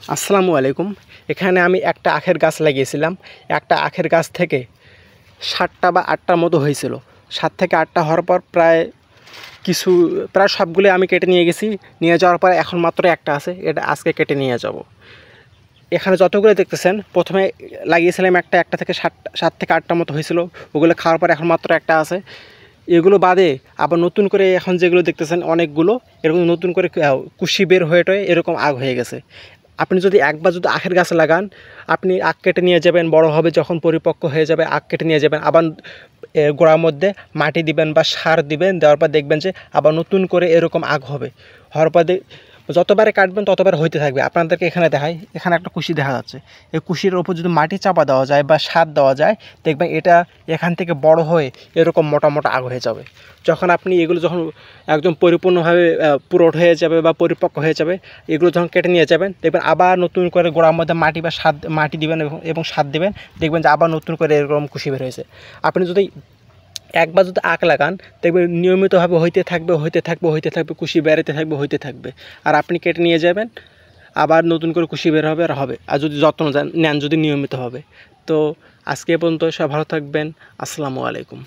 আসসালামু আলাইকুম। এখানে আমি একটা আখের গাছ লাগিয়েছিলাম। একটা আখের গাছ থেকে ৭টা বা ৮টার মতো হয়েছিল। ৭ থেকে ৮টা হওয়ার পর প্রায় সবগুলো আমি কেটে নিয়ে গেছি। নিয়ে যাওয়ার পর এখন মাত্র একটা আছে, এটা আজকে কেটে নিয়ে যাব। এখানে যতগুলো দেখতেছেন প্রথমে লাগিয়েছিলাম একটা থেকে ৭ থেকে ৮টার মতো হয়েছিল। ওগুলো খাওয়ার পর এখন মাত্র একটা আছে। এগুলো বাদে আবার নতুন করে এখন যেগুলো দেখতেছেন অনেকগুলো এরকম নতুন করে কুশি বের হয়ে এরকম আগ হয়ে গেছে। আপনি যদি একবার আখের গাছ লাগান, আপনি আখ কেটে নিয়ে যাবেন, বড় হবে যখন পরিপক্ক হয়ে যাবে আখ কেটে নিয়ে যাবেন, আবার গোড়ার মধ্যে মাটি দিবেন বা সার দিবেন, দেওয়ার পর দেখবেন যে আবার নতুন করে এরকম আগ হবে। হওয়ার পর যতবারে কাটবেন ততবার হইতে থাকবে। আপনাদেরকে এখানে দেখাই, এখানে একটা কুশি দেখা যাচ্ছে। এই কুশির ওপর যদি মাটি চাপা দেওয়া যায় বা সার দেওয়া যায়, দেখবেন এটা এখান থেকে বড় হয়ে এরকম মোটা মোটা আগ হয়ে যাবে। যখন আপনি এগুলো যখন একদম পরিপূর্ণভাবে পুরোট হয়ে যাবে বা পরিপক্ক হয়ে যাবে, এগুলো যখন কেটে নিয়ে যাবেন, দেখবেন আবার নতুন করে গোড়ার মধ্যে মাটি দিবেন এবং সার দিবেন, দেখবেন যে আবার নতুন করে এরকম কুশি বের হয়েছে। আপনি যদি একবার যদি আখ লাগান, দেখবেন নিয়মিতভাবে হইতে থাকবে, কুশি বেরোতে থাকবে, হইতে থাকবে। আর আপনি কেটে নিয়ে যাবেন, আবার নতুন করে কুশি বের হবে আর হবে। আর যদি যত্ন নেন, যদি নিয়মিত হবে। তো আজকে পর্যন্ত সব ভালো থাকবেন। আসসালামু আলাইকুম।